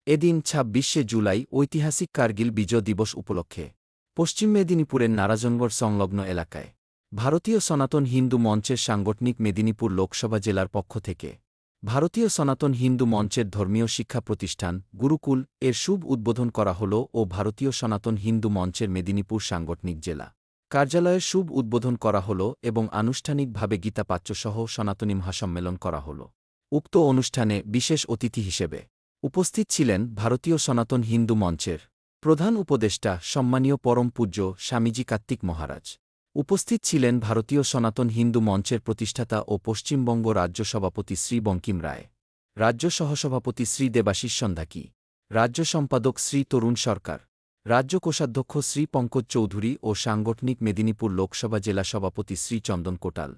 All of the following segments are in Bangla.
এদিন ২৬শে জুলাই ঐতিহাসিক কার্গিল বিজয় দিবস উপলক্ষে পশ্চিম মেদিনীপুরের নারাজনগর সংলগ্ন এলাকায় ভারতীয় সনাতন হিন্দু মঞ্চের সাংগঠনিক মেদিনীপুর লোকসভা জেলার পক্ষ থেকে ভারতীয় সনাতন হিন্দু মঞ্চের ধর্মীয় শিক্ষা প্রতিষ্ঠান গুরুকুল এর শুভ উদ্বোধন করা হল ও ভারতীয় সনাতন হিন্দু মঞ্চের মেদিনীপুর সাংগঠনিক জেলা কার্যালয়ের শুভ উদ্বোধন করা হল এবং আনুষ্ঠানিকভাবে গীতাপাঠ্যসহ সনাতনী মহাসম্মেলন করা হল। উক্ত অনুষ্ঠানে বিশেষ অতিথি হিসেবে উপস্থিত ছিলেন ভারতীয় সনাতন হিন্দু মঞ্চের প্রধান উপদেষ্টা সম্মানীয় পরম পূজ্য স্বামীজি কার্তিক মহারাজ। উপস্থিত ছিলেন ভারতীয় সনাতন হিন্দু মঞ্চের প্রতিষ্ঠাতা ও পশ্চিমবঙ্গ রাজ্য সভাপতি শ্রী বঙ্কিম রায়, রাজ্য সহসভাপতি শ্রী দেবাশিস সন্ধাকি, রাজ্য সম্পাদক শ্রী তরুণ সরকার, রাজ্য কোষাধ্যক্ষ শ্রী পঙ্কজ চৌধুরী ও সাংগঠনিক মেদিনীপুর লোকসভা জেলা সভাপতি শ্রী চন্দন কোটাল,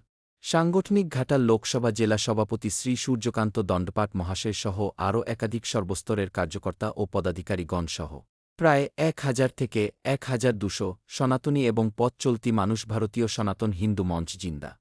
সাংগঠনিক ঘাটাল লোকসভা জেলা সভাপতি শ্রী সূর্যকান্ত দণ্ডপাট মহাশয় সহ আরও একাধিক সর্বস্তরের কার্যকর্তা ও পদাধিকারীগণ সহ প্রায় ১,০০০ থেকে ১,২০০ সনাতনী এবং পথ চলতি মানুষ ভারতীয় সনাতন হিন্দু মঞ্চ জিন্দা।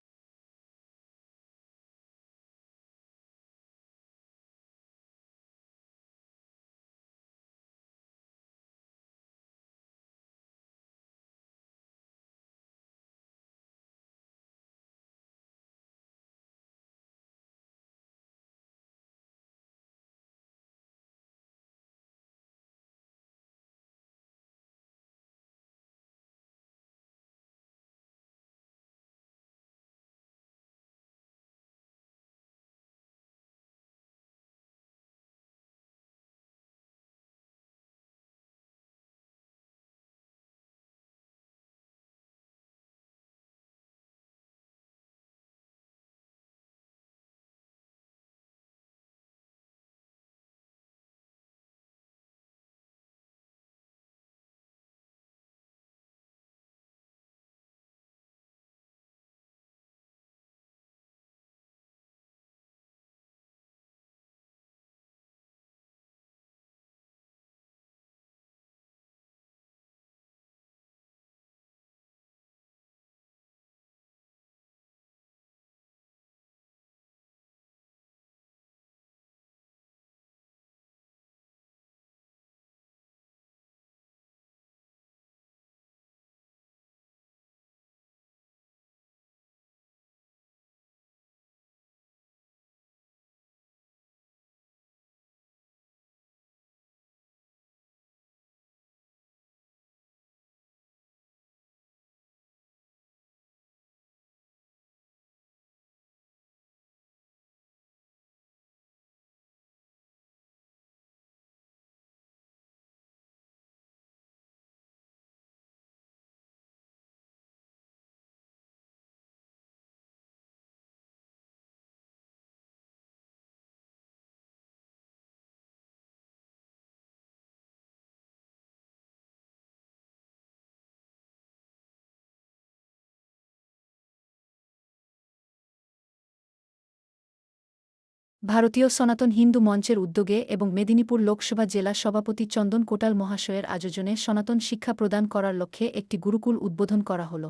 ভারতীয় সনাতন হিন্দু মঞ্চের উদ্যোগে এবং মেদিনীপুর লোকসভা জেলা সভাপতি চন্দন কোটাল মহাশয়ের আয়োজনে সনাতন শিক্ষা প্রদান করার লক্ষ্যে একটি গুরুকুল উদ্বোধন করা হল।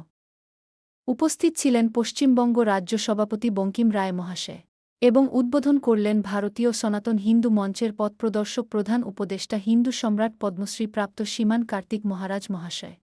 উপস্থিত ছিলেন পশ্চিমবঙ্গ রাজ্য সভাপতি বঙ্কিম রায় মহাশয় এবং উদ্বোধন করলেন ভারতীয় সনাতন হিন্দু মঞ্চের পথপ্রদর্শক প্রধান উপদেষ্টা হিন্দু সম্রাট পদ্মশ্রী প্রাপ্ত শ্রীমান কার্তিক মহারাজ মহাশয়।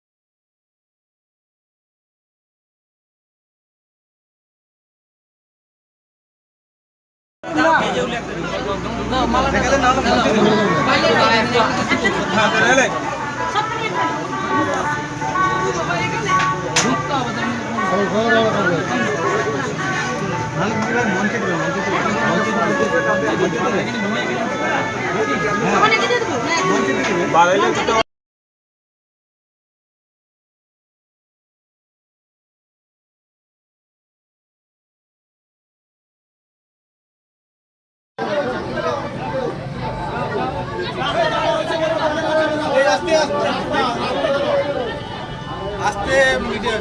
আস্তে মিডিয়া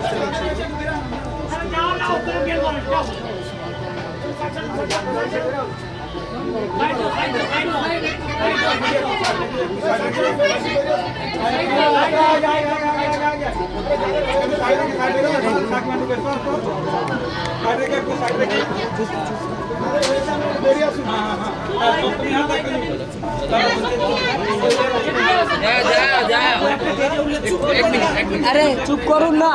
আরে চুপ করুন না।